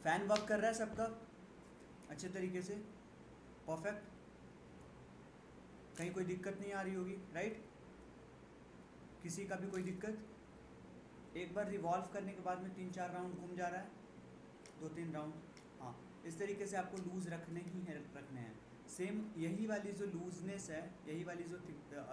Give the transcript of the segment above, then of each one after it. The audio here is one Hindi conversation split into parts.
फैन वर्क कर रहा है सबका अच्छे तरीके से, परफेक्ट, कहीं कोई दिक्कत नहीं आ रही होगी, राइट? किसी का भी कोई दिक्कत? एक बार रिवॉल्व करने के बाद में 3-4 राउंड घूम जा रहा है, 2-3 राउंड, हाँ इस तरीके से आपको लूज़ रखने हैं। सेम यही वाली जो लूजनेस है, यही वाली जो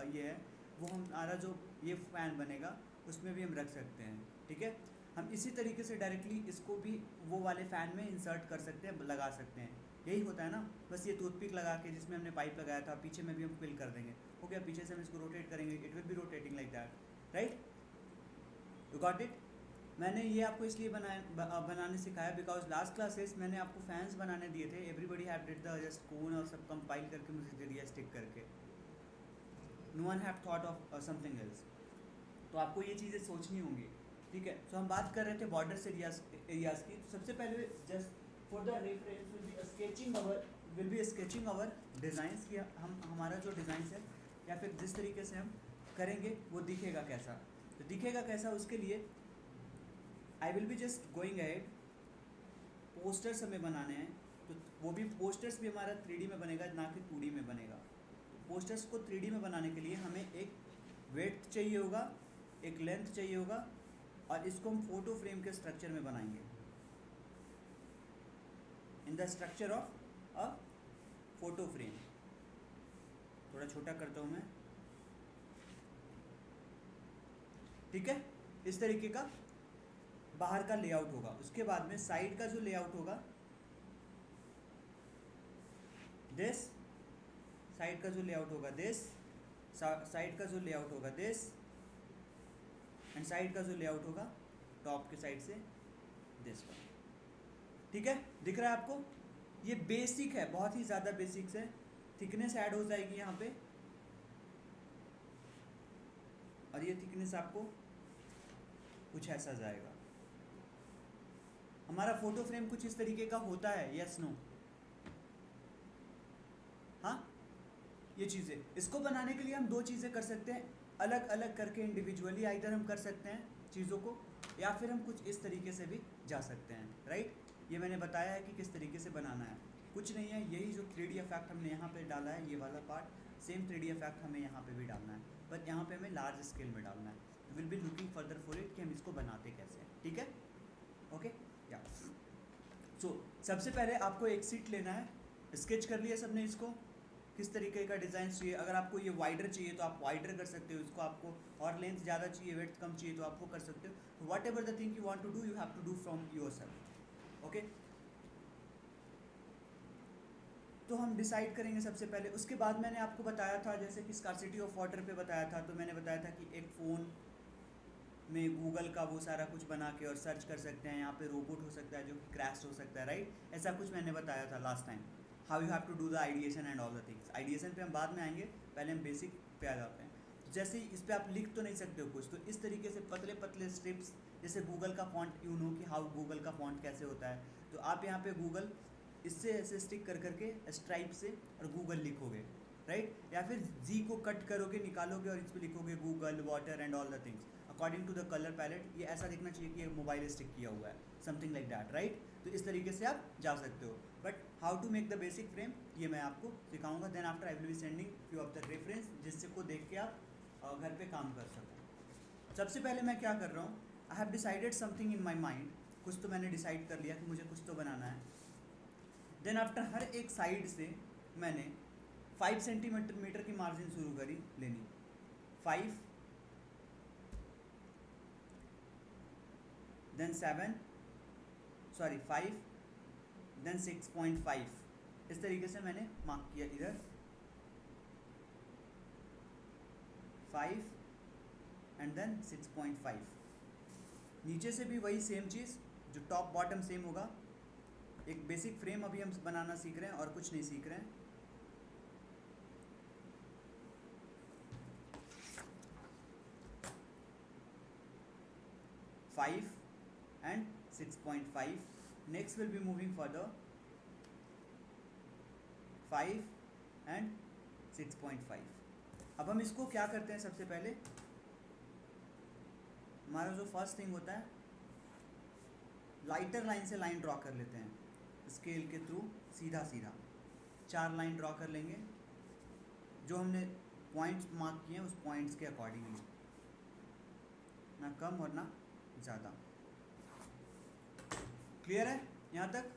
ये है, वो हमारा जो ये फैन बनेगा उसमें भी हम रख सकते हैं, ठीक है? हम इसी तरीके से डायरेक्टली इसको भी वो वाले फ़ैन में इंसर्ट कर सकते हैं, लगा सकते हैं। यही होता है ना, बस ये टूथपिक लगा के जिसमें हमने पाइप लगाया था, पीछे में भी हम फिल कर देंगे, हो गया। पीछे से हम इसको रोटेट करेंगे, it will be rotating like that, right? You got it? मैंने ये आपको इसलिए बनाने सिखाया बिकॉज लास्ट क्लासेस मैंने आपको फैंस बनाने दिए थे, everybody have did the just cone और सब कंपाइल करके मुझे दे दिया स्टिक करके, no one have thought of something else. तो आपको ये चीज़ें सोचनी होंगी, ठीक है? तो हम बात कर रहे थे बॉर्डर्स एरियाज की। तो सबसे पहले just for the reference will be sketching our designs की, हम हमारा जो डिज़ाइंस है या फिर जिस तरीके से हम करेंगे वो दिखेगा कैसा। तो दिखेगा कैसा उसके लिए आई will be just going ahead. Posters हमें बनाने हैं, तो वो भी पोस्टर्स भी हमारा 3D में बनेगा, ना कि 2D में बनेगा। तो पोस्टर्स को 3D में बनाने के लिए हमें एक वेट चाहिए होगा, एक लेंथ चाहिए होगा, और इसको हम फोटो फ्रेम के स्ट्रक्चर में बनाएंगे, in the structure of a photo frame. थोड़ा छोटा करता हूँ मैं, ठीक है? इस तरीके का बाहर का लेआउट होगा। उसके बाद में साइड का जो लेआउट होगा, दिस साइड का जो लेआउट होगा, दिस साइड का जो लेआउट होगा, दिस एंड साइड का जो लेआउट होगा टॉप के साइड से दिस का, ठीक है? दिख रहा है आपको? ये बेसिक है, बहुत ही ज़्यादा बेसिक्स है। थिकनेस ऐड हो जाएगी यहाँ पे, और ये थिकनेस आपको कुछ ऐसा जाएगा। हमारा फोटो फ्रेम कुछ इस तरीके का होता है, यस नो? हाँ, ये चीज़ें, इसको बनाने के लिए हम 2 चीज़ें कर सकते हैं, अलग अलग करके इंडिविजुअली आइदर हम कर सकते हैं चीज़ों को, या फिर हम कुछ इस तरीके से भी जा सकते हैं, राइट? ये मैंने बताया है कि किस तरीके से बनाना है, कुछ नहीं है। यही जो 3D इफेक्ट हमने यहाँ पे डाला है, ये वाला पार्ट, सेम 3D इफेक्ट हमें यहाँ पे भी डालना है, बट यहाँ पे हमें लार्ज स्केल में डालना है। Will be looking further for it कि हम इसको बनाते कैसे हैं, ठीक है? ओके, या सो सबसे पहले आपको एक सीट लेना है। स्केच कर लिया सबने इसको, किस तरीके का डिज़ाइन चाहिए। अगर आपको ये वाइडर चाहिए तो आप वाइडर कर सकते हो इसको, आपको और लेंथ ज़्यादा चाहिए, वेट कम चाहिए तो आप वो कर सकते हो। तो whatever the thing you want to do, you have to do from your self, okay? तो हम डिसाइड करेंगे सबसे पहले। उसके बाद मैंने आपको बताया था, जैसे कि स्कार्सिटी ऑफ वाटर पे बताया था, तो मैंने बताया था कि एक फ़ोन में गूगल का वो सारा कुछ बना के और सर्च कर सकते हैं, यहाँ पे रोबोट हो सकता है जो कि क्रैश हो सकता है, राइट? ऐसा कुछ मैंने बताया था last time, how you have to do the ideation and all the things. Ideation पे हम बाद में आएंगे, पहले हम बेसिक पे आ जाते हैं। जैसे इस पर आप लिख तो नहीं सकते हो कुछ, तो इस तरीके से पतले पतले स्ट्रिप्स, जैसे गूगल का फॉन्ट, यू नो कि हाउ गूगल का फॉन्ट कैसे होता है, तो आप यहाँ पे गूगल इससे ऐसे स्टिक कर करके स्ट्राइप से और गूगल लिखोगे, राइट? या फिर जी को कट करोगे, निकालोगे और इस पर लिखोगे Google water and all the things according to the colour palette. ये ऐसा दिखना चाहिए कि ये मोबाइल स्टिक किया हुआ है, समथिंग लाइक दैट, राइट? तो इस तरीके से आप जा सकते हो। But how to make the basic frame, ये मैं आपको सिखाऊंगा। Then after I will be sending few of the reference, जिससे को देख के आप घर पे काम कर सको। सबसे पहले मैं क्या कर रहा हूँ, I have decided something in my mind, कुछ तो मैंने डिसाइड कर लिया कि मुझे कुछ तो बनाना है। देन आफ्टर हर एक साइड से मैंने 5 सेंटीमीटर की मार्जिन शुरू करी लेनी, 5, देन 7, सॉरी 5, देन 6.5, इस तरीके से मैंने मार्क किया इधर, 5 एंड देन 6.5। नीचे से भी वही सेम चीज़, जो टॉप बॉटम सेम होगा। एक बेसिक फ्रेम अभी हम बनाना सीख रहे हैं और कुछ नहीं सीख रहे हैं। Five and 6.5, next will be moving further 5 and 6.5। अब हम इसको क्या करते हैं, सबसे पहले हमारा जो फर्स्ट थिंग होता है, लाइटर लाइन से लाइन ड्रॉ कर लेते हैं, स्केल के थ्रू सीधा सीधा 4 लाइन ड्रॉ कर लेंगे, जो हमने पॉइंट्स मार्क किए हैं उस पॉइंट्स के अकॉर्डिंगली, ना कम और ना ज़्यादा। क्लियर है यहाँ तक?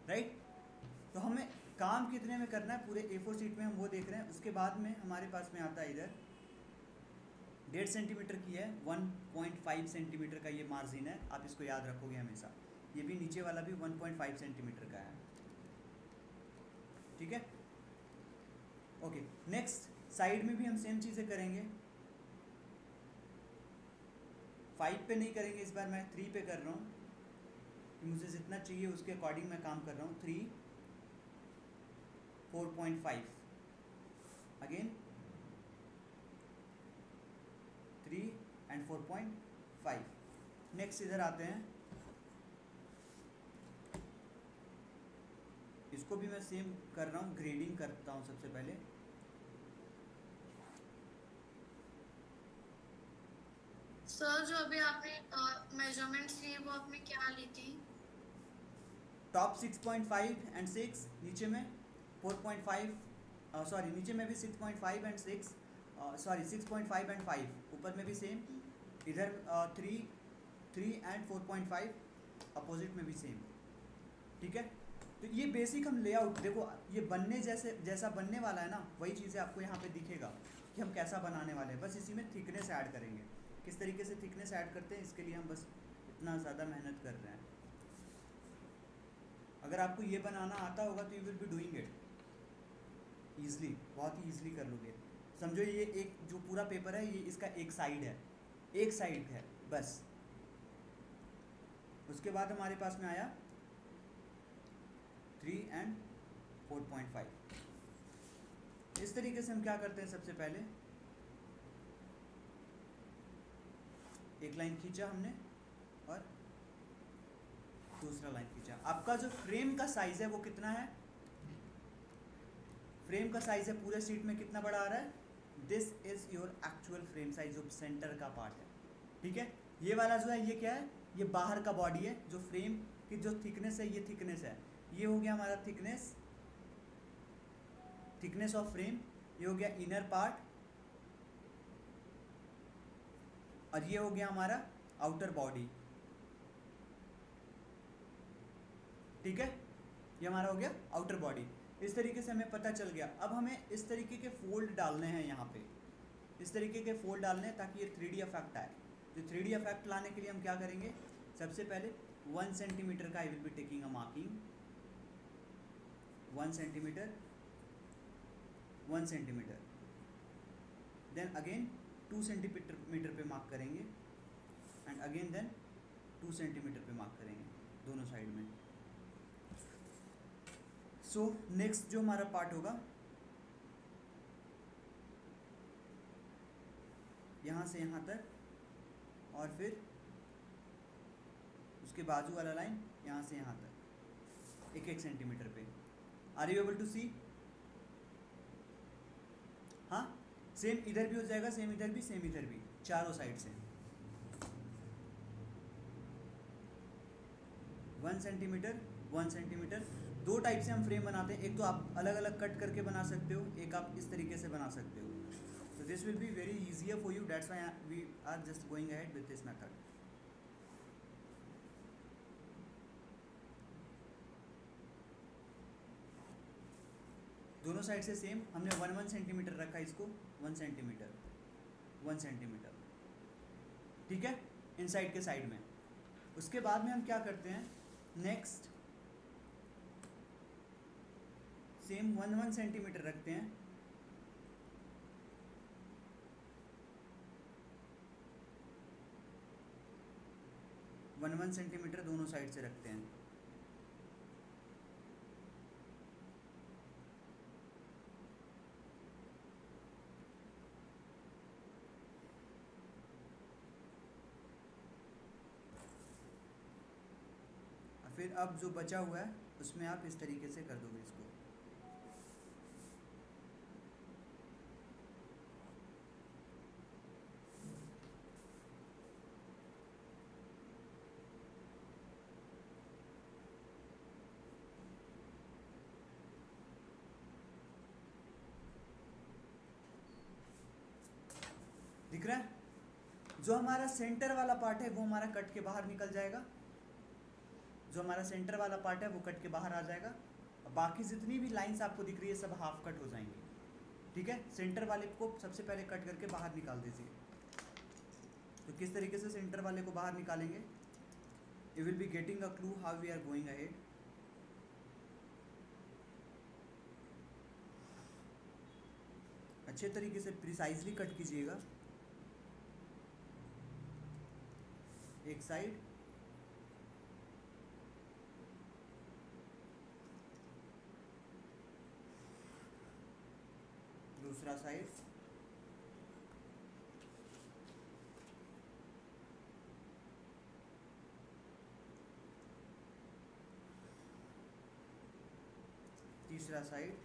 राइट। तो हमें काम कितने में करना है, पूरे A4 शीट में हम वो देख रहे हैं। उसके बाद में हमारे पास में आता है इधर 1.5 सेंटीमीटर की है, 1.5 सेंटीमीटर का ये मार्जिन है, आप इसको याद रखोगे हमेशा। ये भी नीचे वाला भी 1.5 सेंटीमीटर का है, ठीक है। ओके, नेक्स्ट साइड में भी हम सेम चीज़ें करेंगे। 5 पे नहीं करेंगे इस बार, मैं 3 पे कर रहा हूँ कि मुझे जितना चाहिए उसके अकॉर्डिंग मैं काम कर रहा हूँ। 3, 4.5, अगेन 3 एंड 4.5। नेक्स्ट इधर आते हैं, इसको भी मैं सेम कर रहा हूँ, ग्रेडिंग करता हूँ सबसे पहले। सर जो अभी आपने मेजरमेंट्स लिए वो आपने क्या ली थी? टॉप 6.5 एंड 6, नीचे में 4.5, सॉरी नीचे में भी 6.5 एंड 6, सॉरी 6.5 एंड 5, ऊपर में भी सेम, इधर 3 एंड 4.5, अपोजिट में भी सेम, ठीक है। तो ये बेसिक हम लेआउट, देखो ये बनने जैसा बनने वाला है ना, वही चीज़ें आपको यहाँ पे दिखेगा कि हम कैसा बनाने वाले हैं। बस इसी में थिकनेस ऐड करेंगे, किस तरीके से थिकनेस ऐड करते हैं इसके लिए हम बस इतना ज़्यादा मेहनत कर रहे हैं। अगर आपको ये बनाना आता होगा तो you will be doing it easily, बहुत ही ईजली कर लोगे। समझो ये एक जो पूरा पेपर है, ये इसका एक साइड है, एक साइड है बस। उसके बाद हमारे पास में आया 3 एंड 4.5। इस तरीके से हम क्या करते हैं, सबसे पहले एक लाइन खींचा हमने और दूसरा लाइन खींचा। आपका जो फ्रेम का साइज है वो कितना है, फ्रेम का साइज है पूरे सीट में कितना बड़ा आ रहा है, this is your actual frame size, जो सेंटर का पार्ट है, ठीक है। ये वाला जो है ये क्या है, ये बाहर का बॉडी है, जो फ्रेम की जो थिकनेस है ये थिकनेस है, ये हो गया हमारा थिकनेस ऑफ फ्रेम, ये हो गया इनर पार्ट, और ये हो गया हमारा आउटर बॉडी, ठीक है। ये हमारा हो गया आउटर बॉडी। इस तरीके से हमें पता चल गया। अब हमें इस तरीके के फोल्ड डालने हैं यहाँ पे, इस तरीके के फोल्ड डालने हैं ताकि ये 3D इफेक्ट आए। तो 3D इफेक्ट लाने के लिए हम क्या करेंगे, सबसे पहले 1 सेंटीमीटर का I will be taking a marking, 1 centimetre, 1 centimetre, then again 2 centimetre पे मार्क करेंगे, एंड अगेन देन 2 सेंटीमीटर पे मार्क करेंगे दोनों साइड में। सो नेक्स्ट जो हमारा पार्ट होगा, यहाँ से यहाँ तक, और फिर उसके बाजू वाला लाइन यहाँ से यहाँ तक 1-1 सेंटीमीटर पे। आर यू एबल टू सी? हाँ, सेम इधर भी हो जाएगा, सेम इधर भी, सेम इधर भी, चारों साइड से 1 सेंटीमीटर, 1 सेंटीमीटर। 2 टाइप से हम फ्रेम बनाते हैं, एक तो आप अलग अलग कट करके बना सकते हो, एक आप इस तरीके से बना सकते हो। तो this will be very easier for you, that's why we are just going ahead with this method. दोनों साइड से सेम, हमने 1-1 सेंटीमीटर रखा इसको, 1 सेंटीमीटर, 1 सेंटीमीटर, ठीक है, इनसाइड के साइड में। उसके बाद में हम क्या करते हैं, नेक्स्ट सेम 1-1 सेंटीमीटर रखते हैं, वन 1 सेंटीमीटर दोनों साइड से रखते हैं। फिर अब जो बचा हुआ है उसमें आप इस तरीके से कर दोगे इसको। दिख रहा है? जो हमारा सेंटर वाला पार्ट है वो हमारा कट के बाहर निकल जाएगा, जो हमारा सेंटर वाला पार्ट है वो कट के बाहर आ जाएगा, और बाकी जितनी भी लाइंस आपको दिख रही है सब हाफ कट हो जाएंगी। ठीक है, सेंटर वाले को सबसे पहले कट करके बाहर निकाल दीजिए। तो किस तरीके से सेंटर वाले को बाहर निकालेंगे, you will be getting a clue how we are going ahead. अच्छे तरीके से प्रिसाइजली कट कीजिएगा, एक साइड, दूसरा साइड, तीसरा साइड,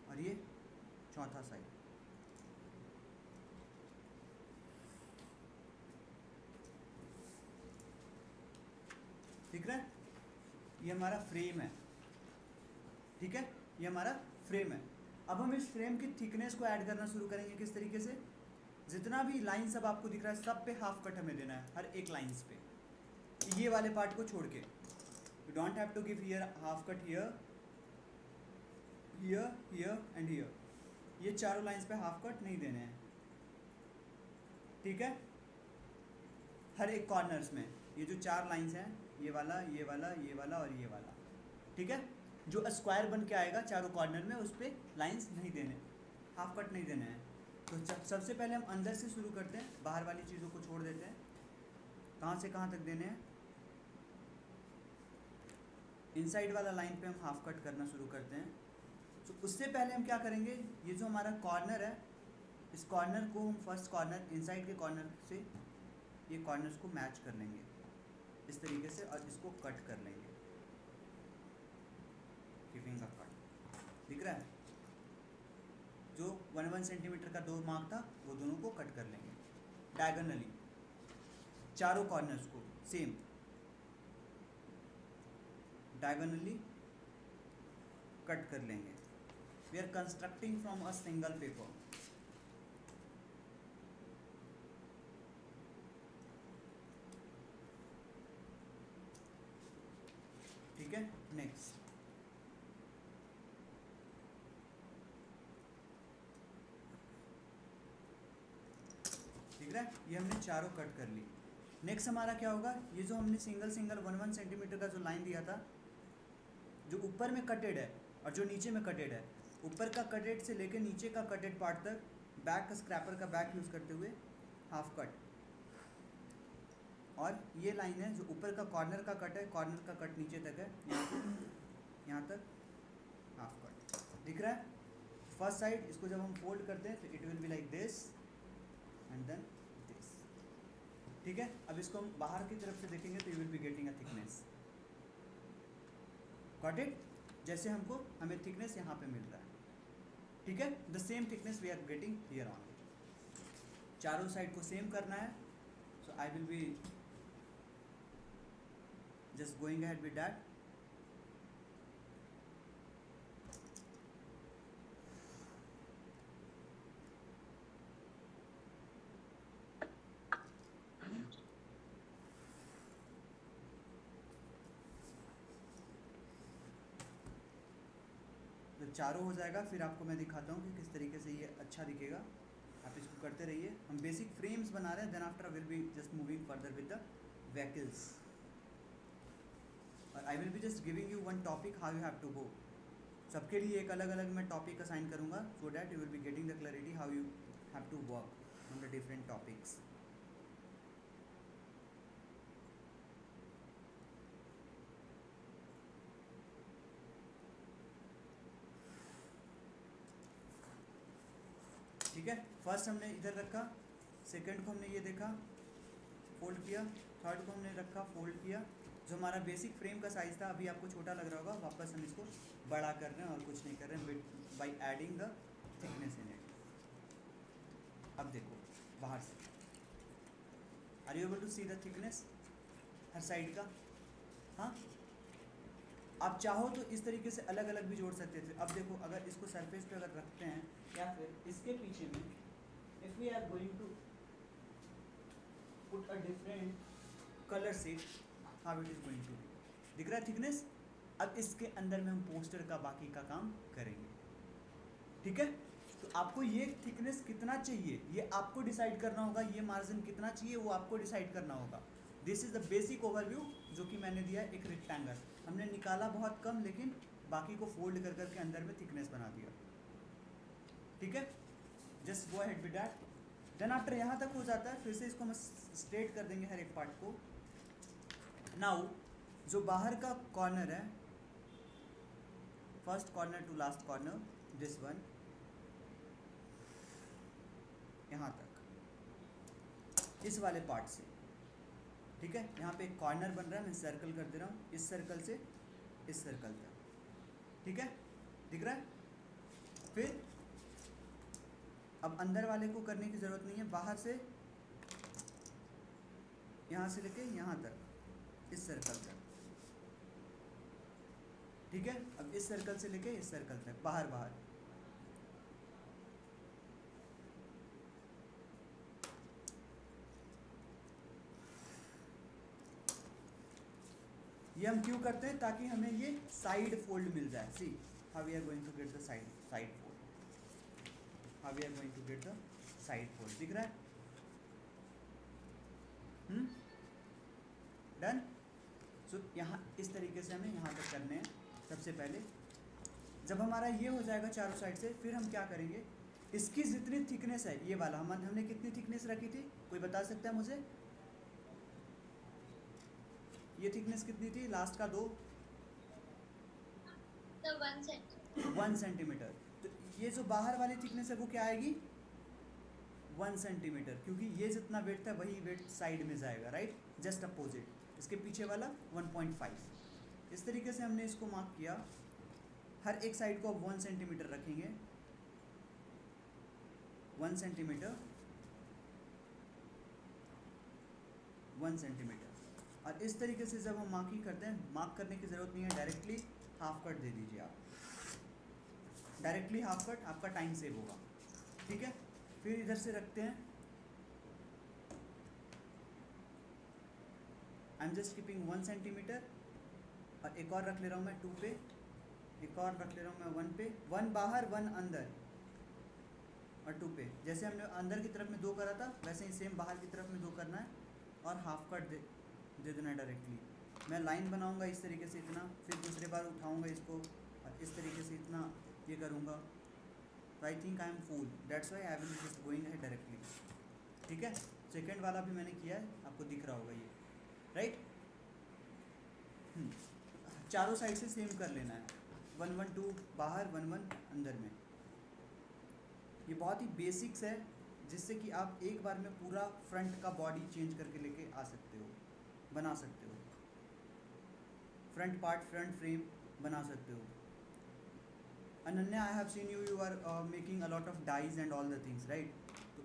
और ये चौथा साइड। ठीक है, ये हमारा फ्रेम है। ठीक है, ये हमारा फ्रेम है। अब हम इस फ्रेम की थिकनेस को ऐड करना शुरू करेंगे। किस तरीके से, जितना भी लाइन सब आपको दिख रहा है सब पे हाफ कट हमें देना है, हर एक लाइंस पे, ये वाले पार्ट को छोड़ के। You don't have to give here half cut, here here here and here, ये चारों लाइंस पे हाफ कट नहीं देने हैं। ठीक है, हर एक कॉर्नर्स में ये जो चार लाइंस हैं, ये वाला ये वाला ये वाला और ये वाला, ठीक है, जो स्क्वायर बन के आएगा चारों कॉर्नर में उस पर लाइंस नहीं देने, हाफ कट नहीं देने हैं। तो सबसे पहले हम अंदर से शुरू करते हैं, बाहर वाली चीज़ों को छोड़ देते हैं। कहाँ से कहाँ तक देने हैं, इनसाइड वाला लाइन पे हम हाफ कट करना शुरू करते हैं। तो उससे पहले हम क्या करेंगे, ये जो हमारा कॉर्नर है, इस कॉर्नर को हम फर्स्ट कॉर्नर इनसाइड के कॉर्नर से ये कॉर्नर्स को मैच कर लेंगे इस तरीके से, और इसको कट कर लेंगे, गिविंग अ कट। दिख रहा है, जो 1 सेंटीमीटर का 2 मार्क था वो दोनों को कट कर लेंगे डायगोनली, चारों कॉर्नर्स को सेम डायगोनली कट कर लेंगे। We are constructing from a single paper. ठीक है, नेक्स्ट दिख रहा है, ये हमने चारों कट कर ली। नेक्स्ट हमारा क्या होगा, ये जो हमने सिंगल सिंगल 1 सेंटीमीटर का जो लाइन दिया था, जो ऊपर में कटेड है और जो नीचे में कटेड है, ऊपर का कटेड से लेकर नीचे का कटेड पार्ट तक बैक स्क्रैपर का बैक यूज़ करते हुए हाफ कट, और ये लाइन है जो ऊपर का कॉर्नर का कट है, कॉर्नर का कट नीचे तक है, यहाँ तक हाफ कट। दिख रहा है, फर्स्ट साइड इसको जब हम फोल्ड करते हैं तो it will be like this and then this. ठीक है, अब इसको हम बाहर की तरफ से देखेंगे तो you will be getting a thickness, got it, जैसे हमें थिकनेस यहाँ पे मिल रहा है। ठीक है, the same thickness we are getting here on. चारों साइड को सेम करना है, so I will be just going ahead with that। जब चारों हो जाएगा फिर आपको मैं दिखाता हूँ कि किस तरीके से ये अच्छा दिखेगा। आप इसको करते रहिए, हम बेसिक फ्रेम्स बना रहे हैं, then after will be just moving further with the vehicles, और I will be just giving you one topic how you have to go. सबके लिए एक अलग अलग मैं टॉपिक असाइन करूँगा, so that you will be getting the clarity how you have to work on the different topics. ठीक है, फर्स्ट हमने इधर रखा, सेकंड को हमने ये देखा फोल्ड किया, थर्ड को हमने रखा फोल्ड किया। जो हमारा बेसिक फ्रेम का साइज़ था, अभी आपको छोटा लग रहा होगा, वापस हम इसको बड़ा कर रहे हैं और कुछ नहीं कर रहे हैं, by adding the thickness in it. अब देखो बाहर से, are you able to see the thickness हर साइड का? हाँ, आप चाहो तो इस तरीके से अलग अलग भी जोड़ सकते थे। अब देखो, अगर इसको सरफेस पे अगर रखते हैं या फिर इसके पीछे में if we are going to put a different color sheet, how it is going to be. दिख रहा है थिकनेस? अब इसके अंदर में हम पोस्टर का बाकी का काम करेंगे, ठीक है? तो आपको ये थिकनेस कितना चाहिए ये आपको डिसाइड करना होगा, ये मार्जिन कितना चाहिए वो आपको डिसाइड करना होगा. This is the basic overview जो कि मैंने दिया है. एक रेक्टेंगल हमने निकाला बहुत कम, लेकिन बाकी को फोल्ड कर करके अंदर में थिकनेस बना दिया, ठीक है? Just go ahead with that. Then after यहाँ तक हो जाता है, फिर से इसको हम स्ट्रेट कर देंगे हर एक पार्ट को. नाउ जो बाहर का कॉर्नर है, first corner to last corner, this one, यहाँ तक इस वाले पार्ट से, ठीक है? यहाँ पे एक कॉर्नर बन रहा है, मैं सर्कल कर दे रहा हूँ, इस सर्कल से इस सर्कल तक, ठीक है? दिख रहा है? फिर अब अंदर वाले को करने की ज़रूरत नहीं है, बाहर से यहाँ से लेके यहाँ तक इस सर्कल तक, ठीक है? अब इस सर्कल से लेके इस सर्कल तक, बाहर बाहर. ये हम क्यों करते हैं? ताकि हमें ये साइड फोल्ड मिल जाए. See how we are going to get the side fold, how we are going to get the side fold. दिख रहा है? डन. सो यहाँ इस तरीके से हमें यहाँ तक करने हैं. सबसे पहले जब हमारा ये हो जाएगा चारों साइड से, फिर हम क्या करेंगे, इसकी जितनी थिकनेस है, ये वाला हमने कितनी थिकनेस रखी थी, कोई बता सकता है मुझे? ये थिकनेस कितनी थी लास्ट का? 1 सेंटीमीटर. तो ये जो बाहर वाली थिकनेस है वो क्या आएगी? 1 सेंटीमीटर, क्योंकि ये जितना वेट था वही वेट साइड में जाएगा, राइट? Just opposite. इसके पीछे वाला 1.5. इस तरीके से हमने इसको मार्क किया. हर एक साइड को अब 1 सेंटीमीटर रखेंगे, 1 सेंटीमीटर, 1 सेंटीमीटर. और इस तरीके से जब हम मार्किंग करते हैं, मार्क करने की ज़रूरत नहीं है, डायरेक्टली हाफ कट दे दीजिए आप. डायरेक्टली हाफ कट, आपका टाइम सेव होगा, ठीक है? फिर इधर से रखते हैं, I am just keeping 1 centimetre. और एक और रख ले रहा हूँ मैं 2 पे, एक और रख ले रहा हूँ मैं 1 पे. 1 बाहर 1 अंदर और 2 पे. जैसे हमने अंदर की तरफ में 2 करा था, वैसे ही सेम बाहर की तरफ में 2 करना है. और हाफ कट दे देना डायरेक्टली. मैं लाइन बनाऊंगा इस तरीके से इतना, फिर दूसरी बार उठाऊंगा इसको और इस तरीके से इतना ये करूंगा. तो I think I am full, that's why I will just going है डायरेक्टली, ठीक है? सेकेंड वाला भी मैंने किया है, आपको दिख रहा होगा ये, राइट? चारों साइड से सेम कर लेना है. 1 1 2 बाहर, 1 1 अंदर में. ये बहुत ही बेसिक्स है, जिससे कि आप एक बार में पूरा फ्रंट का बॉडी चेंज करके लेके आ सकते हो, बना सकते हो. फ्रंट पार्ट, फ्रंट फ्रेम बना सकते हो. Ananya, I have seen you are making a lot of dies and all the things, right? तो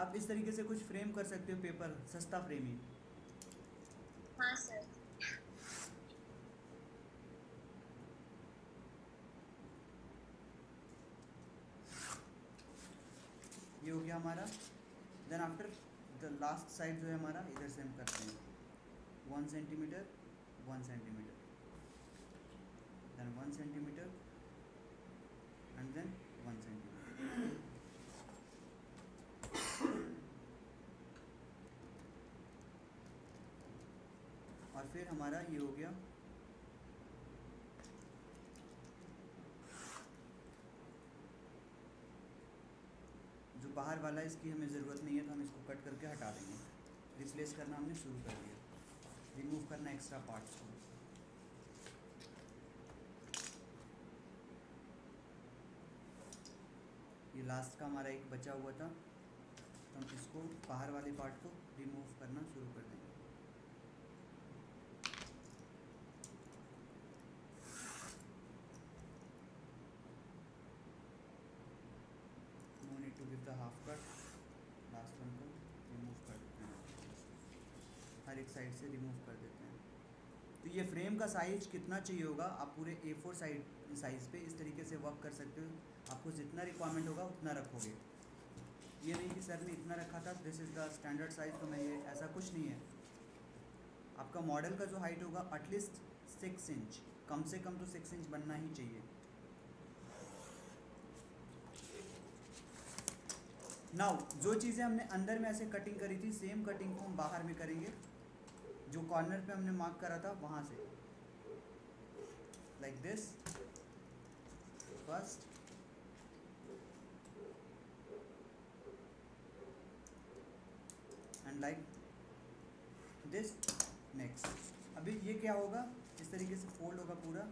आप इस तरीके से कुछ फ्रेम कर सकते हो, पेपर, सस्ता फ्रेमिंग. हाँ सर. ये हो गया हमारा. Then after the last side जो है हमारा, इधर से हम करते हैं 1 centimetre, 1 centimetre, then 1 centimetre and then 1 centimetre. और फिर हमारा ये हो गया. जो बाहर वाला है इसकी हमें ज़रूरत नहीं है, तो हम इसको कट करके हटा देंगे. रिप्लेस करना हमने शुरू कर दिया, रिमूव करना एक्स्ट्रा पार्ट्स को. ये लास्ट का हमारा एक बचा हुआ था, तो हम इसको बाहर वाले पार्ट को रिमूव करना शुरू कर देंगे. No need to give the half cut. Last one को रिमूव कर देते हैं, हर एक साइड से रिमूव कर देते हैं. तो ये फ्रेम का साइज कितना चाहिए होगा, आप पूरे A4 साइज़ पे इस तरीके से वर्क कर सकते हो. आपको जितना रिक्वायरमेंट होगा उतना रखोगे. ये नहीं कि सर ने इतना रखा था, this is the standard size, तो मैं ये, ऐसा कुछ नहीं है। आपका मॉडल का जो हाइट होगा एटलीस्ट 6 इंच, कम से कम तो 6 इंच बनना ही चाहिए। नाउ जो चीज़ें हमने अंदर में ऐसे कटिंग करी थी, सेम कटिंग को हम बाहर में करेंगे, जो कॉर्नर पे हमने मार्क करा था वहाँ से, like this first, and like this next. अभी ये क्या होगा, इस तरीके से फोल्ड होगा पूरा,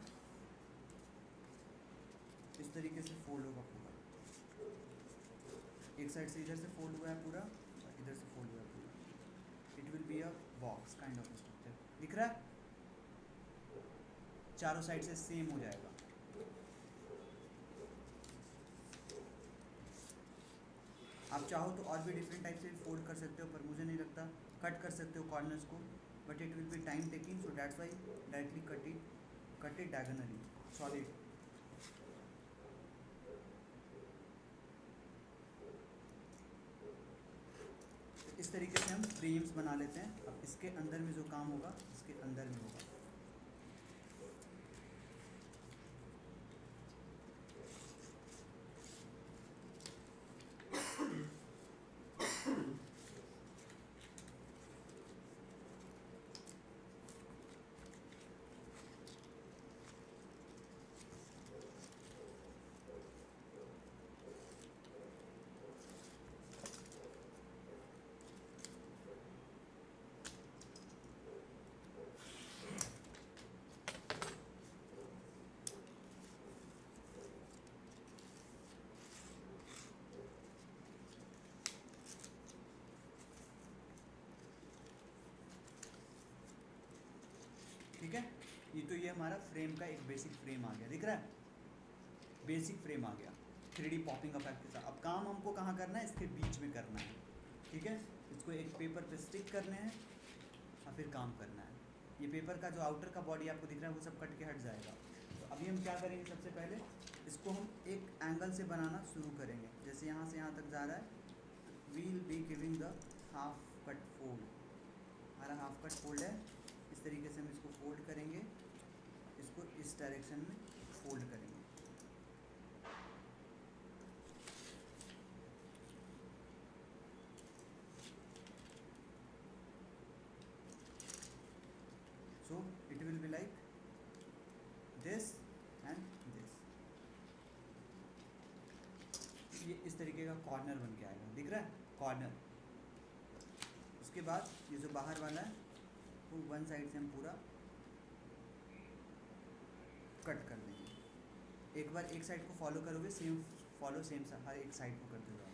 इस तरीके से फोल्ड होगा पूरा, एक साइड से इधर से फोल्ड हुआ है पूरा, और इधर से फोल्ड हुआ है पूरा। It will be a box kind of structure, दिख रहा है? चारों साइड से सेम हो जाएगा। आप चाहो तो और भी डिफरेंट टाइप से फोल्ड कर सकते हो, पर मुझे नहीं लगता, कट कर सकते हो कॉर्नर्स को, but it will B time taking, so that's why directly cut it diagonally solid. इस तरीके से हम फ्रेम्स बना लेते हैं। अब इसके अंदर में जो काम होगा, इसके अंदर में होगा। ठीक है, ये हमारा फ्रेम का एक बेसिक फ्रेम आ गया, दिख रहा है? बेसिक फ्रेम आ गया 3D पॉपिंग इफेक्ट के साथ। अब काम हमको कहाँ करना है, इसके बीच में करना है, ठीक है? इसको एक पेपर पे स्टिक करने हैं और फिर काम करना है। ये पेपर का जो आउटर का बॉडी आपको दिख रहा है वो सब कट के हट जाएगा। तो अभी हम क्या करेंगे, सबसे पहले इसको हम एक एंगल से बनाना शुरू करेंगे। जैसे यहाँ से यहाँ तक जा रहा है, we'll be giving the half cut fold. हमारा हाफ कट फोल्ड है, इस तरीके से हम इसको फोल्ड करेंगे, इसको इस डायरेक्शन में फोल्ड करेंगे। So it will be like this and this। ये इस तरीके का कॉर्नर बन के आएगा, दिख रहा है? कॉर्नर। उसके बाद ये जो बाहर वाला है वो वन साइड से हम पूरा कट कर देंगे। एक बार एक साइड को फॉलो करोगे, सेम फॉलो सेम हर एक साइड को करते जाओगे।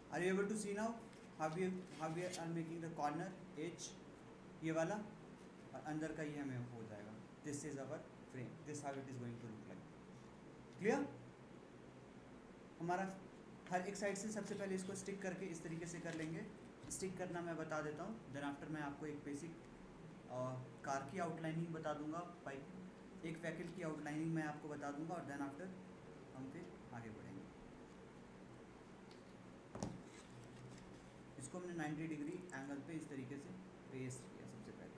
Are you able to see now how we are making the corner edge, ये वाला, और अंदर का ये हमें हो जाएगा। This is our frame, this how it is going to look like। Clear? हमारा हर एक साइड से सबसे पहले इसको स्टिक करके इस तरीके से कर लेंगे। स्टिक करना मैं बता देता हूँ, देन आफ्टर मैं आपको एक बेसिक कार की आउटलाइनिंग बता दूंगा, पाइप एक व्हीकल की आउटलाइनिंग मैं आपको बता दूंगा, और देन आफ्टर हम फिर आगे बढ़ेंगे। इसको हमने 90 डिग्री एंगल पे इस तरीके से पेस्ट किया। सबसे पहले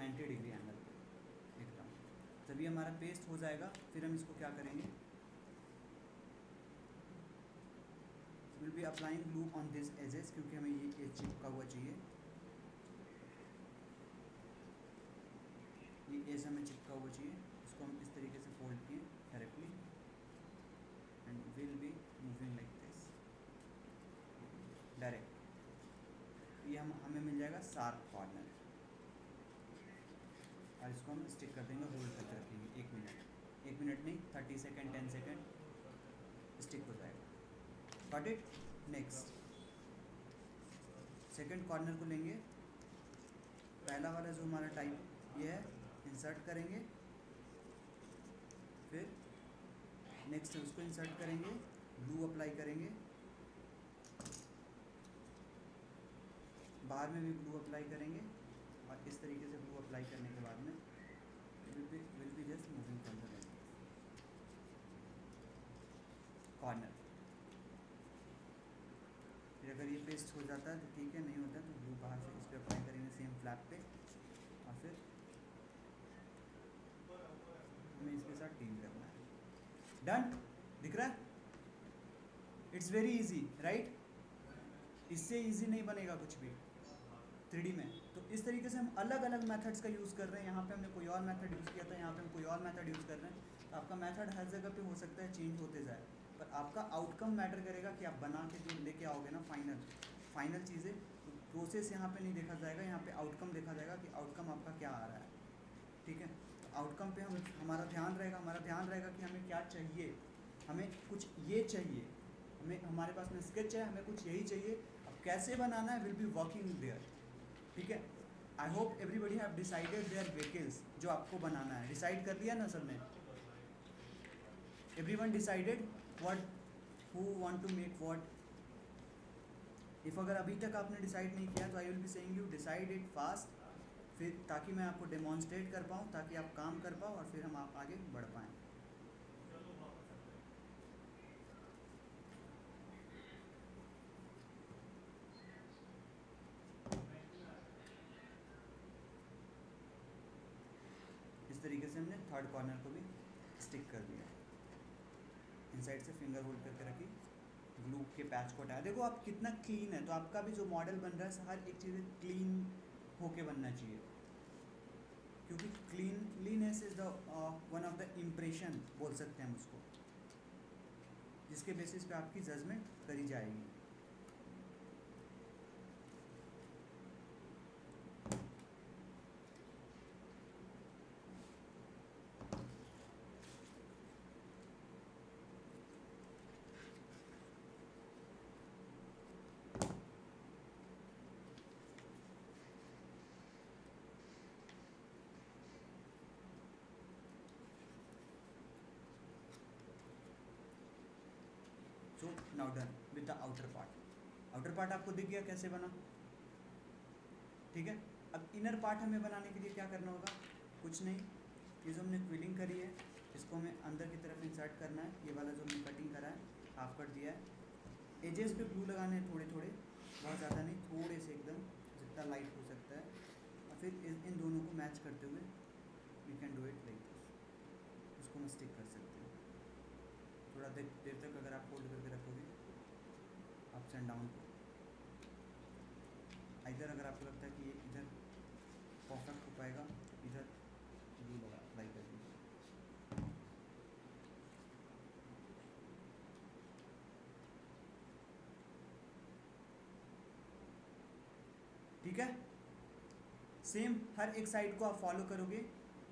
90 डिग्री एंगल पे लिख रहा हूँ। जब ये हमारा पेस्ट हो जाएगा, फिर हम इसको क्या करेंगे, will be applying glue on this edges, क्योंकि हमें ये एज चिपका हुआ चाहिए। ये एज हमें वो चाहिए, इसको हम इस तरीके से फोल्ड किए directly and will be moving like this direct. ये हमें मिल जाएगा शार्प कॉर्नर, और इसको हम स्टिक कर देंगे, होल्ड करके रखेंगे 1 मिनट, 1 मिनट नहीं 30 सेकेंड 10 सेकेंड स्टिक हो जाएगा। Got it. Next second corner को लेंगे, पहला वाला जो हमारा टाइप ये है, इंसर्ट करेंगे, फिर नेक्स्ट उसको इंसर्ट करेंगे, ग्लू अप्लाई करेंगे, बाहर में भी ग्लू अप्लाई करेंगे, और इस तरीके से ग्लू अप्लाई करने के बाद में will be just moving from the corner. फिर अगर ये पेस्ट हो जाता है तो ठीक है, नहीं होता है तो ग्लू बाहर से इस पर अप्लाई करेंगे सेम फ्लैप पे, और फिर हमें इसके साथ डील करना है। डन, दिख रहा है? It's very easy right. इससे इजी नहीं बनेगा कुछ भी 3D में। तो इस तरीके से हम अलग अलग मेथड्स का यूज़ कर रहे हैं। यहाँ पे हमने कोई और मेथड यूज़ किया था, यहाँ पे हम कोई और मेथड यूज़ कर रहे हैं। तो आपका मेथड हर जगह पे हो सकता है चेंज होते जाए, पर आपका आउटकम मैटर करेगा कि आप बना के जो लेके आओगे ना फाइनल चीज़ें, प्रोसेस यहाँ पे नहीं देखा जाएगा, यहाँ पे आउटकम देखा जाएगा कि आउटकम आपका क्या आ रहा है। ठीक है, तो आउटकम पे हमारा ध्यान रहेगा कि हमें क्या चाहिए, हमें कुछ ये चाहिए, हमारे पास में स्केच है, हमें कुछ यही चाहिए, अब कैसे बनाना है विल बी वर्किंग देयर। ठीक है, I hope everybody have decided their vehicles, जो आपको बनाना है डिसाइड कर लिया ना सबने? Everyone decided what who want to make what? If अगर अभी तक आपने डिसाइड नहीं किया तो I will be saying you decide it fast, फिर ताकि मैं आपको डेमोन्स्ट्रेट कर पाऊँ, ताकि आप काम कर पाओ, और फिर हम आप आगे बढ़ पाएँ। इस तरीके से हमने थर्ड कॉर्नर को भी स्टिक कर दिया, इनसाइड से फिंगर होल्ड करके रखी, ग्लू के पैच को हटाया। देखो आप कितना क्लीन है, तो आपका भी जो मॉडल बन रहा है हर एक चीज़ क्लीन होके बनना चाहिए, क्योंकि cleanliness is the one of the impression बोल सकते हैं हम उसको, जिसके बेसिस पे आपकी जजमेंट करी जाएगी। So now done with the outer part आपको दिख गया कैसे बना। ठीक है, अब इनर पार्ट हमें बनाने के लिए क्या करना होगा? कुछ नहीं, ये जो हमने क्विलिंग करी है इसको हमें अंदर की तरफ इंसर्ट करना है। ये वाला जो हमने कटिंग करा है, हाफ कट दिया है, एजेस पे ग्लू लगाने हैं थोड़े थोड़े, बहुत ज़्यादा नहीं, थोड़े से एकदम जितना लाइट हो सकता है, और फिर इन दोनों को मैच करते हुए you can do it like this, इसको हम स्टिक कर सकते हैं। थोड़ा देर तक अगर आप होल्ड करके रखोगे अप्स एंड डाउन को, इधर अगर आपको लगता है कि ये इधर परफेक्ट हो पाएगा, इधर ग्लू लगा अप्लाई कर दीजिए। ठीक है, सेम हर एक साइड को आप फॉलो करोगे,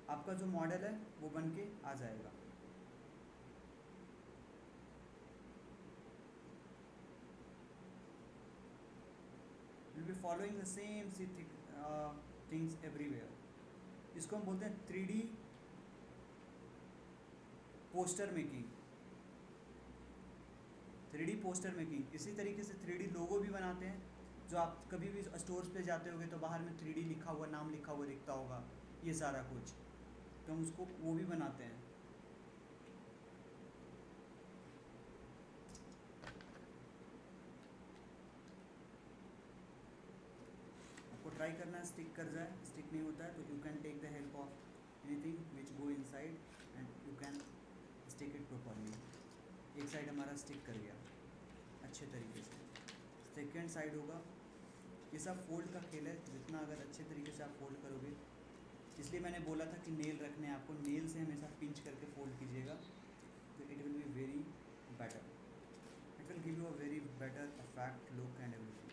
आपका जो मॉडल है वो बन के आ जाएगा। Will be following the same things everywhere. इसको हम बोलते हैं 3D poster making. 3D poster making, इसी तरीके से 3D लोगो भी बनाते हैं। जो आप कभी भी स्टोर्स पे जाते होगे तो बाहर में 3D लिखा हुआ, नाम लिखा हुआ दिखता होगा, ये सारा कुछ, तो हम उसको वो भी बनाते हैं। आपको ट्राई करना है स्टिक कर जाए, स्टिक नहीं होता है तो you can take the help of anything which go inside and you can stick it properly. एक साइड हमारा स्टिक कर गया अच्छे तरीके से, सेकेंड साइड होगा। ये सब फोल्ड का खेल है, जितना अगर अच्छे तरीके से आप फोल्ड करोगे इसलिए मैंने बोला था कि नेल रखने हैं आपको, नेल से हमेशा पिंच करके फोल्ड कीजिएगा, तो it will be very better, it will give you a very better effect, look and everything.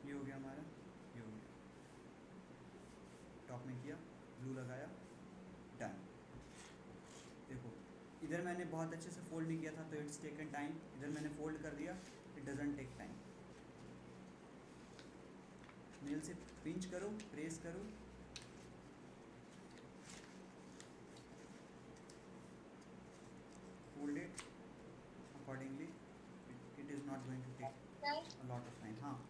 ये हो गया हमारा, ये हो गया, टॉप में किया, ब्लू लगाया, डन। देखो इधर मैंने बहुत अच्छे से फोल्ड नहीं किया था तो इट्स टेकन टाइम, इधर मैंने फोल्ड कर दिया, it doesn't take time. Nail से पिंच करो, प्रेस करो, fold it accordingly, it is not going to take sir a lot of time. हाँ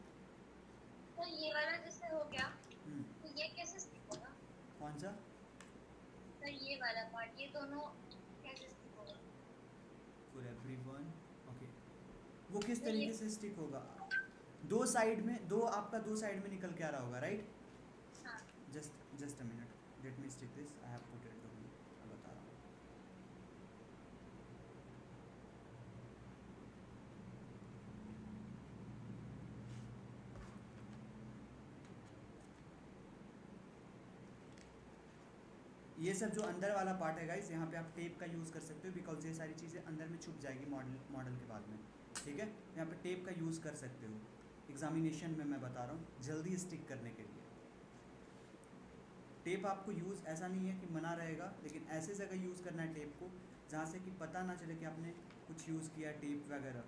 तो ये वाला जैसे हो गया, हम्म, तो ये कैसे स्टिक होगा? कौन सा? सर ये वाला पार्ट, ये दोनों कैसे स्टिक होगा? For everyone, okay. वो किस तो ये तरीके से स्टिक होगा? दो साइड में, दो आपका दो साइड में निकल के आ रहा होगा, राइट? हाँ just a minute, let me stick this, I have put it, मैं बता रहा हूँ। ये सब जो अंदर वाला पार्ट है गाइस, यहाँ पे आप टेप का यूज़ कर सकते हो, बिकॉज ये सारी चीज़ें अंदर में छुप जाएगी मॉडल के बाद में, ठीक है? यहाँ पे टेप का यूज़ कर सकते हो, एग्जामिनेशन में मैं बता रहा हूँ, जल्दी स्टिक करने के लिए। टेप आपको यूज़ ऐसा नहीं है कि मना रहेगा, लेकिन ऐसे जगह यूज़ करना है टेप को जहाँ से कि पता ना चले कि आपने कुछ यूज़ किया टेप वगैरह,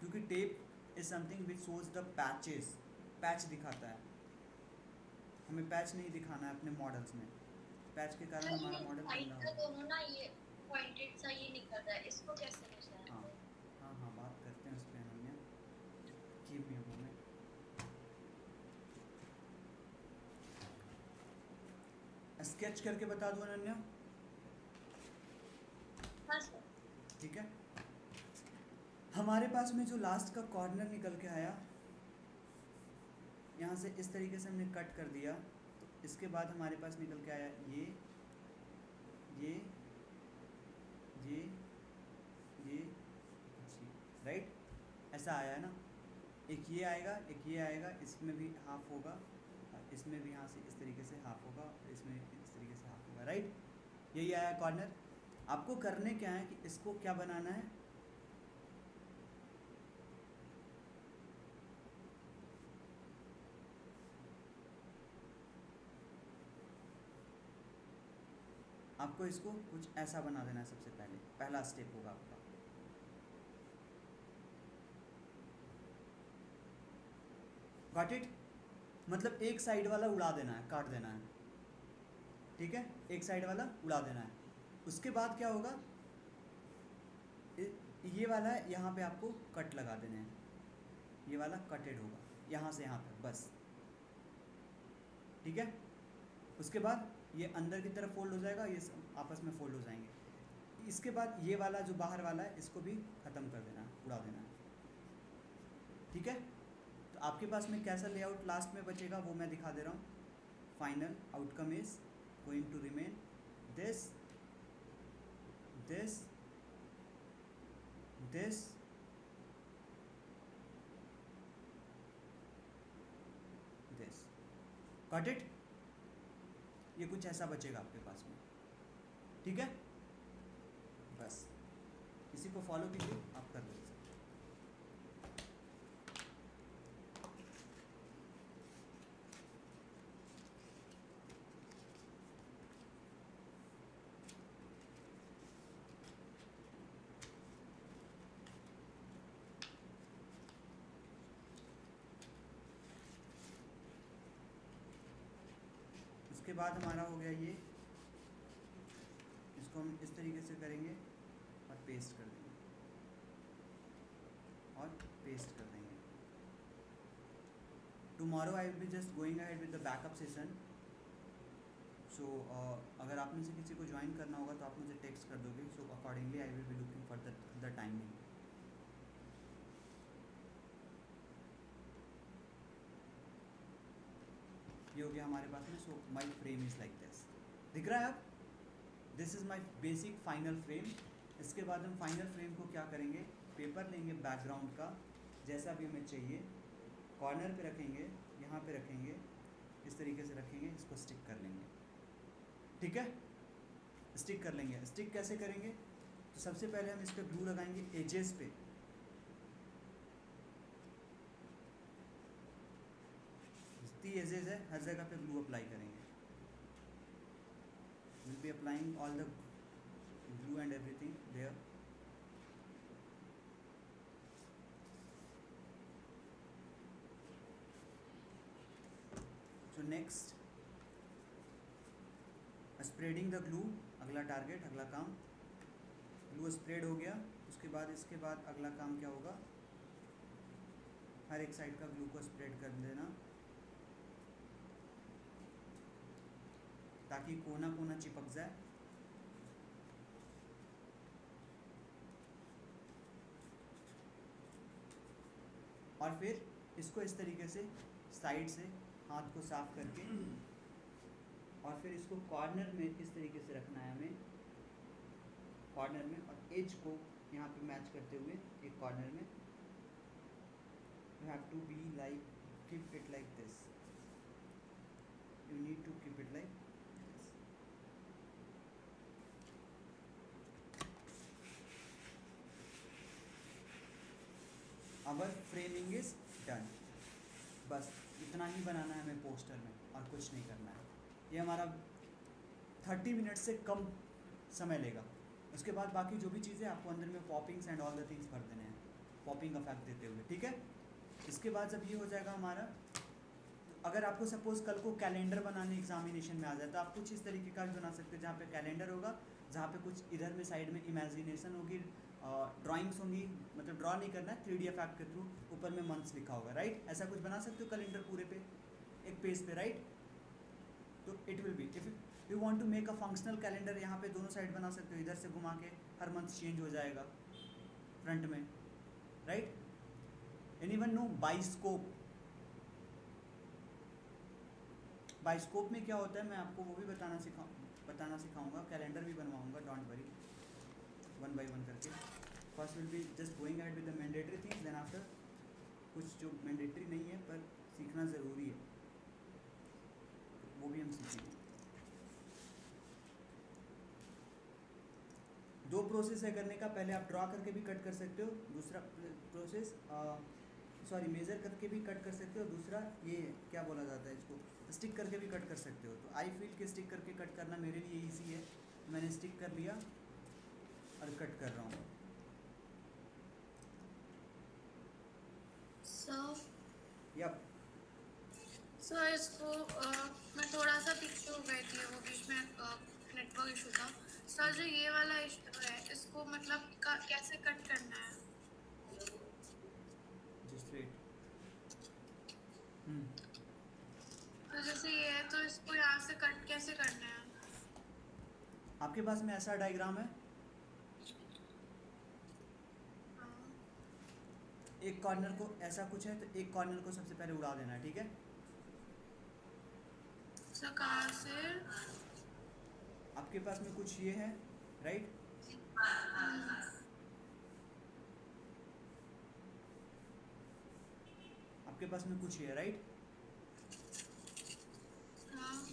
क्योंकि tape is something which shows the patches, patch दिखाता है, हमें पैच नहीं दिखाना है अपने मॉडल्स में, पैच के कारण सर, हमारा ये मॉडल साइड गंदा का होगा। दोनों ना ये पॉइंटेड सा ये निकल रहा है, इसको कैसे निशान हाँ दे? हाँ हाँ, बात करते हैं उस पर Ananya, keep me a moment. Sketch करके बता दूँ अनन्या, हाँ सर। ठीक है? हमारे पास में जो लास्ट का कॉर्नर निकल के आया, यहाँ से इस तरीके से हमने कट कर दिया, तो इसके बाद हमारे पास निकल के आया ये ये ये ये, राइट? ऐसा आया है ना, एक ये आएगा, एक ये आएगा, इसमें भी हाफ होगा, इसमें भी यहाँ से इस तरीके से हाफ होगा, इसमें इस तरीके से हाफ होगा, राइट? यही आया कॉर्नर। आपको करने क्या है कि इसको क्या बनाना है, आपको इसको कुछ ऐसा बना देना है, सबसे पहले पहला स्टेप होगा आपका। Got it? मतलब एक साइड वाला उड़ा देना है, काट देना है, ठीक है? एक साइड वाला उड़ा देना है। उसके बाद क्या होगा, ये वाला है, यहाँ पे आपको कट लगा देने हैं, ये वाला कटेड होगा यहाँ से यहाँ तक, बस, ठीक है? उसके बाद ये अंदर की तरफ फोल्ड हो जाएगा, ये आपस में फोल्ड हो जाएंगे। इसके बाद ये वाला जो बाहर वाला है, इसको भी ख़त्म कर देना है, उड़ा देना है, ठीक है? तो आपके पास में कैसा लेआउट लास्ट में बचेगा वो मैं दिखा दे रहा हूँ। Final outcome is going to remain this this this this, got it? ये कुछ ऐसा बचेगा आपके पास में, ठीक है? बस इसी को फॉलो कीजिए, आप कर लीजिए। उसके बाद हमारा हो गया ये, इसको हम इस तरीके से करेंगे और पेस्ट कर देंगे, और पेस्ट कर देंगे। Tomorrow I will be just going ahead with the backup session, so अगर आप में से किसी को ज्वाइन करना होगा तो आप मुझे टेक्स्ट कर दोगे, so accordingly I will be looking for the timing. ये हो गया हमारे पास में. सो माई फ्रेम इज़ लाइक दिस. दिख रहा है अब? This is my basic final frame. इसके बाद हम फाइनल फ्रेम को क्या करेंगे, पेपर लेंगे बैकग्राउंड का जैसा भी हमें चाहिए, कॉर्नर पे रखेंगे, यहाँ पे रखेंगे, इस तरीके से रखेंगे, इसको स्टिक कर लेंगे. ठीक है, स्टिक कर लेंगे. स्टिक कैसे करेंगे, तो सबसे पहले हम इस पर ग्लू लगाएंगे एजेस पे. जितनी एजेस है हर जगह पे ग्लू अप्लाई करेंगे. Will be applying all the glue and everything there. So next spreading the glue. अगला टारगेट, अगला काम. ग्लू स्प्रेड हो गया. इसके बाद अगला काम क्या होगा, हर एक साइड का ग्लू को स्प्रेड कर देना ताकि कोना कोना चिपक जाए. और फिर इसको इस तरीके से साइड से हाथ को साफ करके और फिर इसको कॉर्नर में इस तरीके से रखना है हमें, कॉर्नर में, और एज को यहाँ पे मैच करते हुए एक कॉर्नर में. You have to be like, keep it like this. You need to keep it like this. Our framing is done. बस इतना ही बनाना है हमें पोस्टर में और कुछ नहीं करना है. ये हमारा 30 मिनट से कम समय लेगा. उसके बाद बाकी जो भी चीज़ें आपको अंदर में पॉपिंग्स एंड ऑल द थिंग्स भर देने हैं, पॉपिंग इफेक्ट देते हुए. ठीक है, इसके बाद जब ये हो जाएगा हमारा, तो अगर आपको सपोज़ कल को कैलेंडर बनाने एग्जामिनेशन में आ जाए तो आप कुछ इस तरीके का बना सकते हैं जहाँ पे कैलेंडर होगा, जहाँ पे कुछ इधर में साइड में इमेजिनेशन होगी, ड्राइंग्स होंगी, मतलब ड्रॉ नहीं करना है, 3D इफेक्ट के थ्रू ऊपर में मंथ्स लिखा होगा. राइट, ऐसा कुछ बना सकते हो कैलेंडर पूरे पे एक पेज पे. राइट, तो it will be, if you want to make a functional calendar, यहाँ पे दोनों साइड बना सकते हो, इधर से घुमा के हर मंथ चेंज हो जाएगा फ्रंट में. Right, anyone know bioscope? Bioscope में क्या होता है मैं आपको वो भी बताना सिखाऊंगा. कैलेंडर भी बनवाऊंगा, don't worry, one by one करके. First will be just going ahead with the mandatory things, then after कुछ जो मैंडेटरी नहीं है पर सीखना ज़रूरी है वो भी हम सीखेंगे. 2 प्रोसेस है करने का. पहले आप ड्रॉ करके भी कट कर सकते हो, दूसरा प्रोसेस मेजर करके भी कट कर सकते हो, दूसरा ये क्या बोला जाता है इसको, स्टिक करके भी कट कर सकते हो. तो आई फील कि स्टिक करके कट करना मेरे लिए ईजी है, मैंने स्टिक कर लिया और कट कर रहा हूँ. यप. सो इसको मैं थोड़ा सा पीछे हो गई थी, वो बीच में नेटवर्क इशू था. सर जो ये वाला इशू है इसको मतलब कैसे कट करना है? Just wait. तो जैसे ये है तो इसको यहाँ से कट कैसे करना है? आपके पास में ऐसा डायग्राम है, एक कॉर्नर को ऐसा कुछ है, तो एक कॉर्नर को सबसे पहले उड़ा देना है. ठीक है, कहाँ से? आपके पास में कुछ ये है. राइट, आपके पास में कुछ ये है. राइट,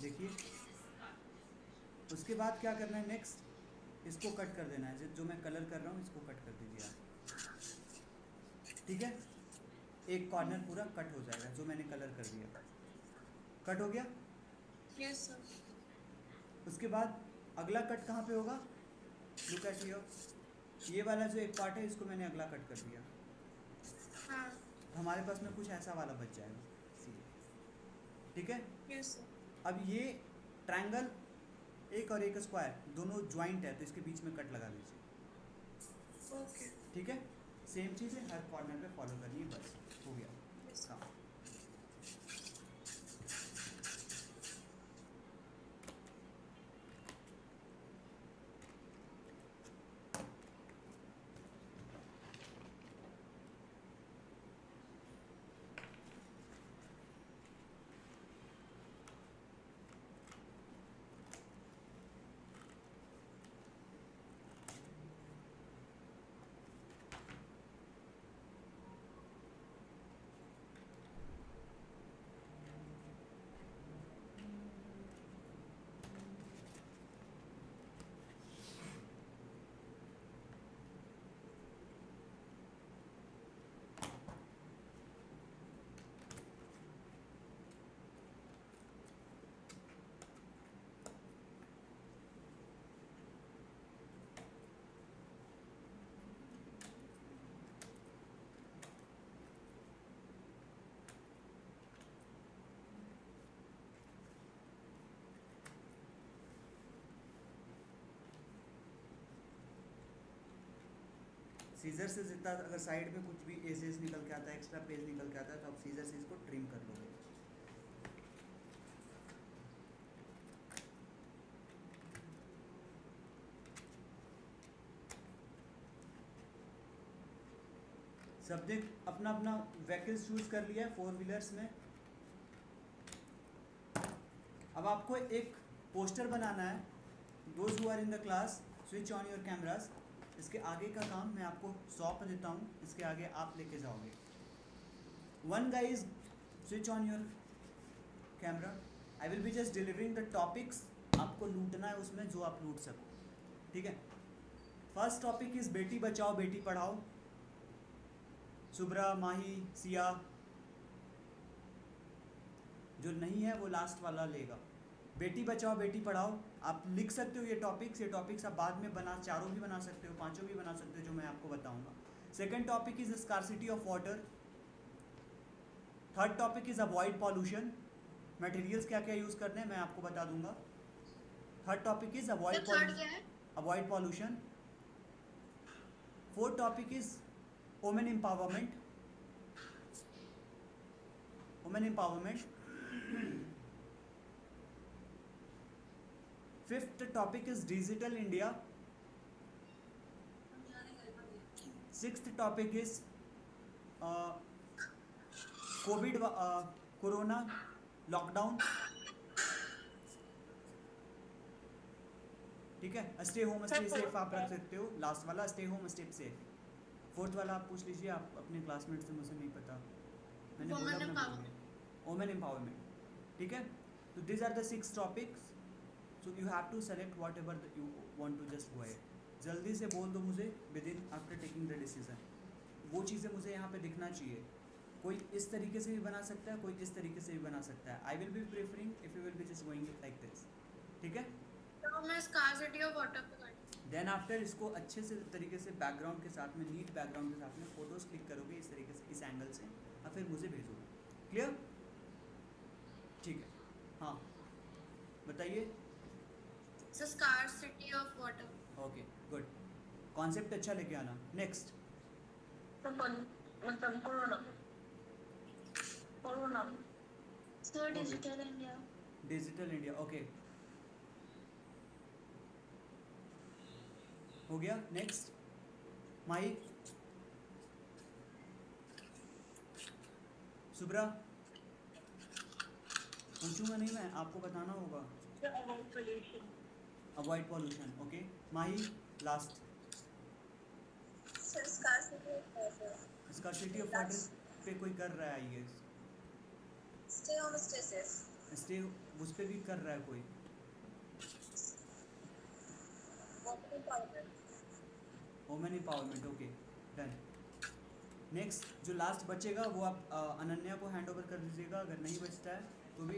देखिए. उसके बाद क्या करना है नेक्स्ट, इसको कट कर देना है. जो मैं कलर कर रहा हूँ इसको कट कर दीजिए आप. ठीक है, एक कॉर्नर पूरा कट हो जाएगा जो मैंने कलर कर दिया. कट हो गया. Yes sir. उसके बाद अगला कट कहाँ पे होगा, लुक एट हियर, ये वाला जो एक पार्ट है इसको मैंने अगला कट कर दिया. हाँ. हमारे पास में कुछ ऐसा वाला बच जाएगा. ठीक है. Yes sir. अब ये ट्रायंगल एक और एक स्क्वायर दोनों ज्वाइंट है, तो इसके बीच में कट लगा दीजिए. ओके. ठीक है, सेम चीज़ है, हर कॉर्नर पे फॉलो करनी है. बस हो गया काम. सीजर से जितना अगर साइड में कुछ भी एजेस निकल के आता है, एक्स्ट्रा पेज निकल के आता है, तो आप सीजर से इसको ट्रिम कर लोगे। सबने अपना अपना व्हीकल्स चूज कर लिया है 4 व्हीलर्स में। अब आपको एक पोस्टर बनाना है, those who are in the class switch on your cameras. इसके आगे का काम मैं आपको सौंप देता हूँ, इसके आगे आप लेके जाओगे। One guys switch on your camera, I will be just delivering the topics. आपको लूटना है उसमें जो आप लूट सको, ठीक है। First topic is Beti Bachao Beti Padhao. Subra, माही, सिया, जो नहीं है वो लास्ट वाला लेगा। बेटी बचाओ बेटी पढ़ाओ, आप लिख सकते हो ये टॉपिक्स आप बाद में बना, चारों भी बना सकते हो, पांचों भी बना सकते हो, जो मैं आपको बताऊंगा। Second topic is scarcity of water. Third topic is avoid pollution. Materials क्या क्या यूज करने हैं मैं आपको बता दूंगा। Third topic is avoid pollution. Fourth topic is women empowerment. Fifth topic is digital India. Sixth topic is Covid, corona, lockdown, ठीक है। स्टे होम स्टे सेफ आप रख सकते हो, लास्ट वाला stay home stay safe. Fourth वाला आप पूछ लीजिए, आप अपने क्लासमेट से, मुझे नहीं पता, मैंने बोला वुमेन एम्पावरमेंट, ठीक है। तो this are the 6 topics, so you have to select whatever you want to just go ahead. जल्दी से बोल दो मुझे within after taking the decision. वो चीज़ें मुझे यहाँ पे दिखना चाहिए। कोई इस तरीके से भी बना सकता है, कोई इस तरीके से भी बना सकता है। आई will B preferring if you will be just going it like this, ठीक है। तो मैं स्कार्सिटी ऑफ वाटर पे करती देन आफ्टर इसको अच्छे से तरीके से बैकग्राउंड के साथ में, नीट बैकग्राउंड के साथ में फोटोज क्लिक करोगे इस तरीके से, इस एंगल से, और फिर मुझे भेजोगे। क्लियर, ठीक है। हाँ बताइए। Scarcity of water. Okay good, concept अच्छा लेके आना। नेक्स्ट मतलब corona so digital India. Digital India, okay हो गया। नेक्स्ट माई, सुब्रा, पूछूंगा नहीं मैं, आपको बताना होगा। Avoid pollution, okay. Mahi last. Scarcity of water पे कोई कर रहा है ये, stay home stay safe. Stay उस पे भी कर रहा है कोई। Women empowerment, okay done. Next जो लास्ट बचेगा वो आप अनन्या को हैंड ओवर कर दीजिएगा। अगर नहीं बचता है तो भी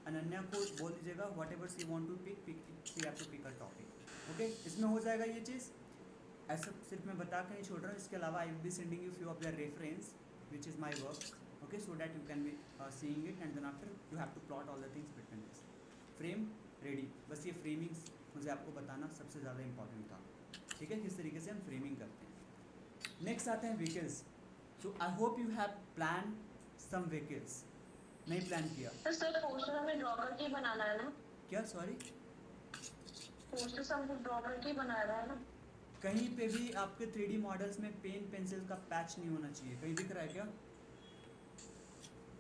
अनन्या को बोल दीजिएगा whatever she want to pick she have to pick a topic, okay. इसमें हो जाएगा ये चीज़। ऐसा सिर्फ मैं बता के नहीं छोड़ रहा हूँ, इसके अलावा I will be sending you few of the reference which is my work, okay, so that you can be seeing it and then after you have to plot all the things between this. Frame ready, बस ये फ्रेमिंग्स मुझे आपको बताना सबसे ज़्यादा इंपॉर्टेंट था, ठीक है, किस तरीके से हम फ्रेमिंग करते हैं। नेक्स्ट आते हैं vehicles. So I hope you have plan some vehicles. नहीं प्लान किया सर पोस्टर हमें ड्रॉ करके ही बनाना है ना? क्या, सॉरी? पोस्टर हमको ड्रॉ करके ही बनाना है ना? कहीं पे भी आपके 3D मॉडल्स में पेन पेंसिल का पैच नहीं होना चाहिए। कहीं दिख रहा है क्या?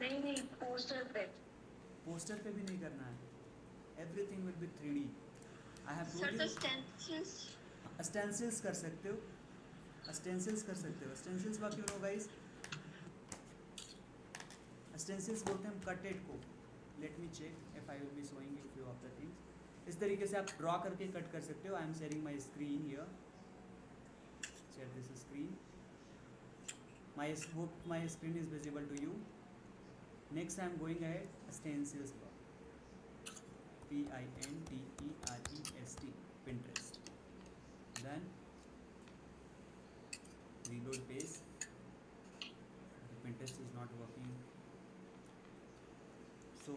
नहीं पोस्टर पे। पोस्टर पे भी नहीं करना है, everything will be 3D। I have told you. Stencils कर सकते हो, स्टेंसिल्स कर सकते हो। स्टेंसिल्स बाकी नो गाइस, स्टेंसिल्स बोलते हैं हम कटेड को। Let me check if I will be showing you few of the things. इस तरीके से आप ड्रॉ करके कट कर सकते हो। I am sharing my screen here, share this screen. My hope my screen is visible to you. Next I am going ahead, stencils PINTEREST, Pinterest. Then reload page. The Pinterest is not working, so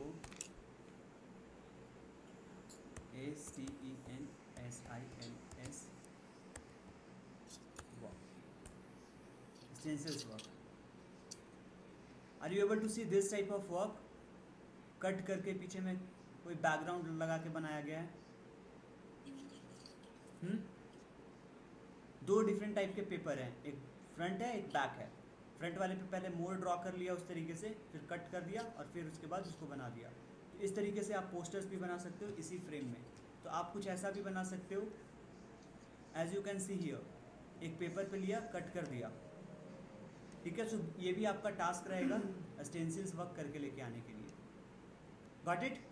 STENSILS. Wow. Stencils work. Are you able to see this type of work? Cut करके पीछे में कोई बैकग्राउंड लगा के बनाया गया है. दो डिफरेंट टाइप के पेपर हैं, एक फ्रंट है एक बैक है. फ्रंट वाले पे पहले मोर ड्रॉ कर लिया उस तरीके से, फिर कट कर दिया और फिर उसके बाद उसको बना दिया. तो इस तरीके से आप पोस्टर्स भी बना सकते हो इसी फ्रेम में. तो आप कुछ ऐसा भी बना सकते हो. As you can see here, एक पेपर पे लिया, कट कर दिया. ठीक है, सो ये भी आपका टास्क रहेगा स्टेंसिल्स वर्क करके लेके आने के लिए. Got it?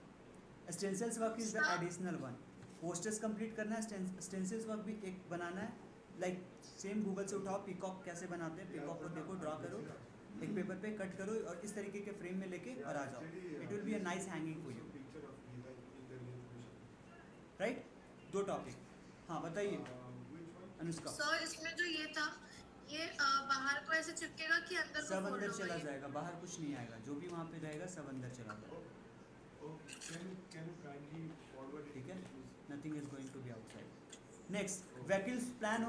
Stencils work is the additional one. Posters complete करना है, स्टेंसिल्स वर्क भी एक बनाना है. लाइक सेम गूगल से उठाओ, पीकॉक कैसे बनाते हैं, पीकॉक को देखो, ड्रॉ करो, एक पेपर पे कट करो और इस तरीके के फ्रेम में लेके और आ जाओ. It will be a nice hanging for you. Right? दो टॉपिक. हाँ बताइए अनुष्का. सर इसमें जो ये था, ये बाहर को ऐसे चिपकेगा कि अंदर को सब fold अंदर होगा चला ये? जाएगा, बाहर कुछ नहीं आएगा. जो भी वहाँ पे रहेगा सब अंदर चला जाएगा. ठीक है, nothing is going to be outside. Next, vehicles plan हो